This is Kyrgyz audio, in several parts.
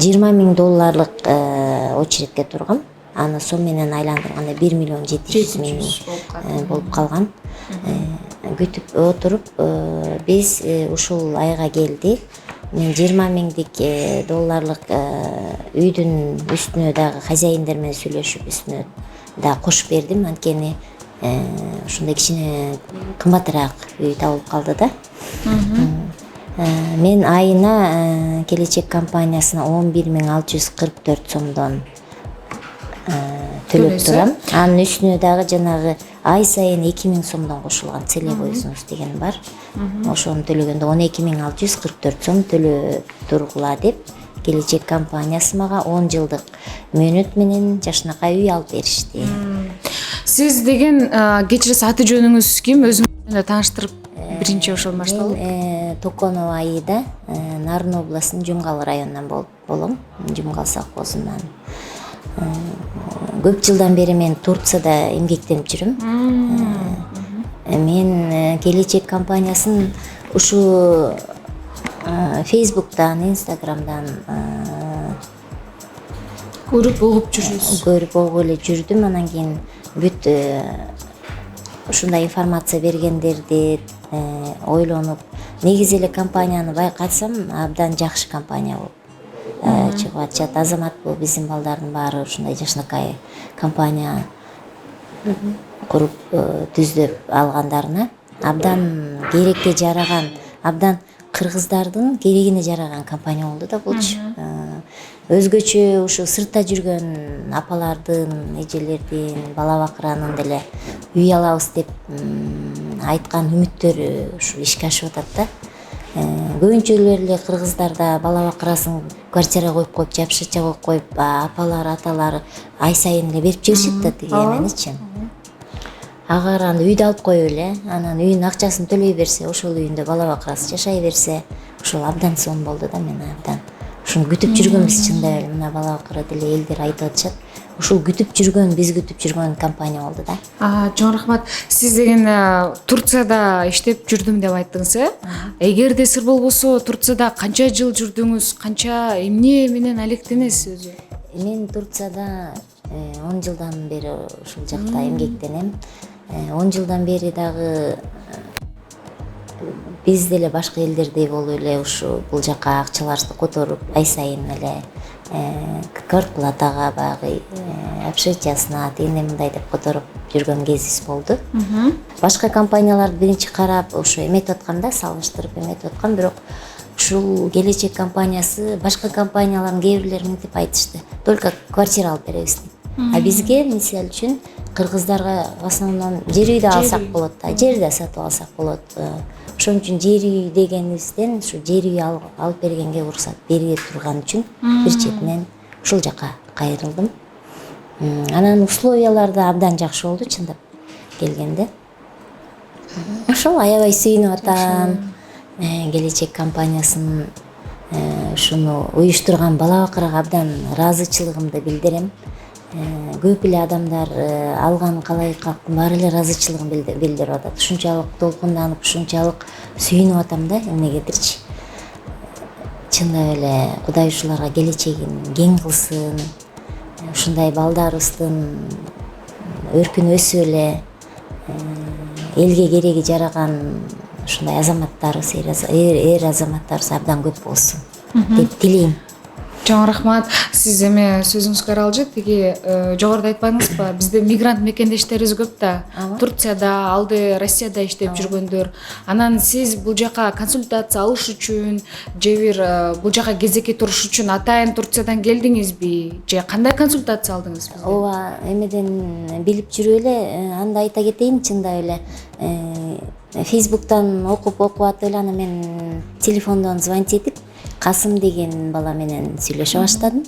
$20,000 очередке тургам. Аны сом менен айландырганда 1,7 миллион болуп калган. Күтүп отуруп биз ушул айга келдик. Мен $20,000 үйдүн үстүнө дагы хозяиндер менен сүйлөшүп үстүнө да кошуп бердим. Анткени ушундай кичине кымбатыраак үй табылып калды да. Мен айына келечек компаниясына 11,644 сомдон төлөп турам. Анын үстүнө дагы жанагы ай сайын 2,000 сомдон кошулган целевой взнос деген бар. Ошону төлөгөндө 12,644 сом төлөп тургула деп келечек компаниясы мага 10 жылдык мөөнөт менен жашынакай үй алып беришти. Сиз деген кечиресиз аты жөнүңүз ким? Өзүңүз менен тааныштырып биринчи ошол башталып. Токонова Аида, Нарын областынын Жумгал районунан болом. Жумгал совхозунан. Көп жылдан бери мен Турцияда эмгектенип жүрүм. Мен келечек компаниясын ушу Facebook'tan, Instagram'dan көрүп угуп жүрсүз. Көрүп угуп эле жүрдүм. Анан кийин бүт ушундай информация бергендерди ойлонуп, негизи эле компанияны байкасам, абдан жакшы компания болуп чыгып атышат. Азамат бул биздин балдардын баары ушундай жашынакай компания куруп түздөп алгандарына абдан керекке жараган, абдан кыргыздардын керегине жараган компания болду да булчу. Өзгөчө ушу сыртта жүргөн апалардын, эжелердин, бала бакыранын деле үй алабыз деп айткан үмүттөрү ушу ишке ашып атат да. Көбүнчөлөр эле кыргыздарда бала бакырасын квартира коюп жапшырча коюп, апалары, аталары ай сайын эле берип жиберишет да тиги эменичи. Агар аны үйдү алып коюп эле, анан үйдүн акчасын төлөй берсе, ошол үйүндө бала бакырасы жашай берсе, ошол абдан сон болду да. Мен абдан ушуну күтүп жүргөнбүз, чындап эле мына бала бакыра деле элдер айтып атышат. Ушул күтүп жүргөн, биз күтүп жүргөн компания болду да. Чоң рахмат. Сиз деген Турцияда иштеп жүрдүм деп айттыңыз, Эгерде сыр болбосо, Турцияда канча жыл жүрдүңүз, канча эмне менен алектенесиз өзү? Мен Турцияда 10 жылдан бери ушул жакта эмгектенем. 10 жылдан бери дагы биз деле башка элдердей болуп эле ушу бул жака акчаларыбызды которуп, ай сайын эле квартплатага багы общежитиясына тигиндей мындай деп которуп жүргөн кезибиз болду. Башка компанияларды биринчи карап ошо эметип атканда, салыштырып эметип аткам, бирок ушул келечек компаниясы башка компаниялардын кээ бирлери мынтип айтышты. Только квартира алып беребиз деп. А бизге мисалы үчүн кыргыздарга в основном жер үйдү алсак болот да, жер да сатып алсак болот. Ошон үчүн жер үй дегенибизден ушу жер үй алып бергенге уруксат бере турган үчүн бир четинен ушул жака кайрылдым. Анан условиялар да абдан жакшы болду, чындап келгенде. Ошол аябай сүйүнүп атам. Келечек компаниясын ушуну уюштурган бала бакырага абдан ыраазычылыгымды билдирем. Көп эле адамдар алган калай калктын баары эле ыраазычылыгын билдирип атат. Ушунчалык толкунданып, ушунчалык сүйүнүп атам да эмнегедирчи. Чындап эле Кудай ушуларга келечегин кең кылсын. Ушундай балдарыбыздын өркүнүп өсүп эле элге кереги жараган ушундай азаматтарыбыз, эр азаматтарыбыз абдан көп болсун деп тилейм. Чоң рахмат. Сиз эме сөзүңүзгө каралжы, тиги жогоруда айтпадыңызбы, бизде мигрант мекендештерибиз көп да. Турцияда, алды Россияда иштеп жүргөндөр. Анан сиз бул жака консультация алыш үчүн, же бир бул жака кезекке туруш үчүн атайын Турциядан келдиңизби, же кандай консультация алдыңыз бизге? Ооба, эмеден билип жүрүп эле, анда айта кетейин, чындап эле Facebook'tan окуп атып эле анан мен телефондон звонить этип Касым деген бала менен сүйлөшө баштадым.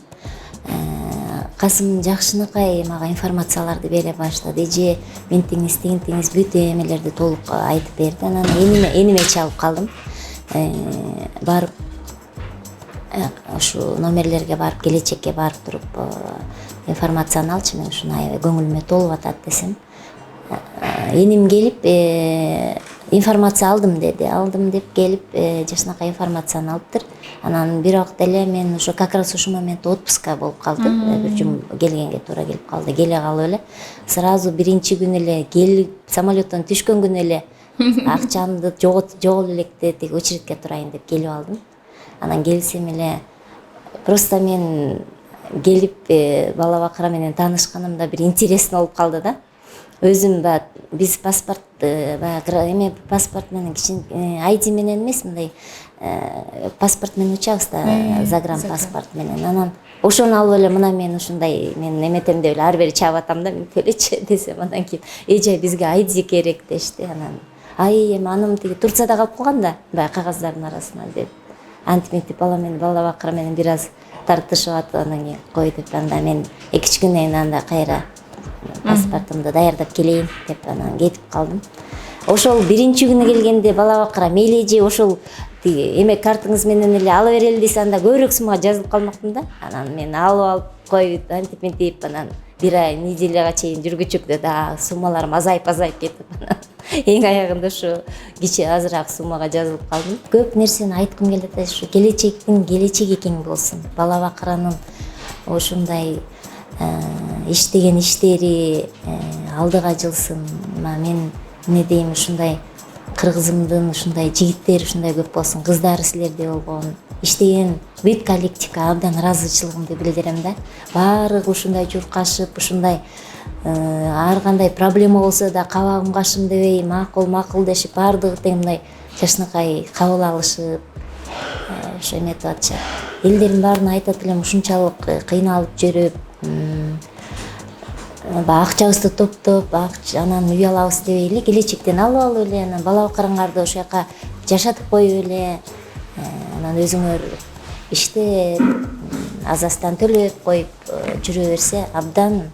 Касым жакшынакай мага информацияларды бере баштады. Же ментиңиз, тигинтиңиз бүт эмелерди толук айтып берди. Анан эниме чалып калдым. Барып ушу номерлерге барып, келечекке барып туруп информацияны алчы, мен ушуну аябай көңүлүмө толуп атат десем. Эним келип информация алдым деди. Алдым деп келип жакшынакай информацияны алыптыр. Анан бирок деле мен ушу как раз ушул моментте отпуска болуп калды. Бир жум келгенге туура келип калды. Келе калып эле сразу биринчи күнү эле келип самолеттон түшкөн күнү эле акчамды жоготуп электе тиги очередке турайын деп келип алдым. Анан келсем эле просто мен келип бала бакыра менен таанышканымда бир интересно болуп калды да. Өзүм биз паспорт эме паспорт менен айди менен эмес, мындай паспорт менен учабыз да, загран паспорт менен. Анан ошону алып эле мына мен ушундай мен эметем деп эле ары бери чаап атам да, мен келечи десем, андан кийин эже бизге айди керек дешти. Анан эми анын тиги Турцияда калып калган да, баягы кагаздардын арасына деп. Антип бала бакыра менен бир аз тартышып атып, анан кийин кой деп, анда мен 2 күндөн кийин анда кайра паспортумду даярдап келейин деп анан кетип калдым. Ошол биринчи күнү келгенде бала бакыра мейли же ошол тиги эме картаңыз менен эле ала берели десе, анда көбүрөөк суммага жазылып калмактын да. Анан мен алып кой антип мынтип анан бир ай неделяга чейин жүргүчүктө да суммаларым азайып кетип анан эң аягында ошо азыраак суммага жазылып калдым. Көп нерсени айткым келет, ушу келечектин келечеги кең болсун. Бала бакыранын ушундай иштеген иштери алдыга жылсын. Мен эмне дейм, ушундай кыргызымдын ушундай жигиттери ушундай көп болсун, кыздары силердей болгон, иштеген бүт коллективге абдан ыраазычылыгымды билдирем да. Баардыгы ушундай журкашып, ушундай ар кандай проблема болсо да кабагым кашым дебей макул дешип, баардыгы тең мындай жакшынакай кабыл алышып ошо эметип атышат. Элдердин баарына айтат элем, ушунчалык кыйналып жүрүп акчабызды топтоп анан үй алабыз дебей эле, келечектен алып эле, анан бала бакыраңарды ошол жака жашатып коюп эле, анан өзүңөр иштеп азастан төлөп коюп жүрө берсе, абдан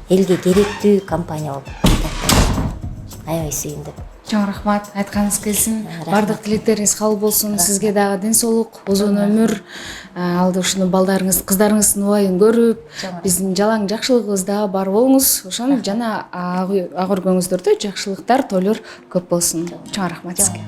элге керектүү компания болуп атат. Аябай сүйүндүм. Чоң рахмат, айтканыңыз келсин. Бардык тилектериңиз кабыл болсун. Сизге дагы ден соолук, узун өмүр. Алды ушуну балдарыңыз, кыздарыңыздын убайын көрүп, биздин жалаң жакшылыгыбызда бар болуңуз. Ошон жана ак өргөңүздөрдө жакшылыктар, тойлор көп болсун. Чоң рахмат сизге.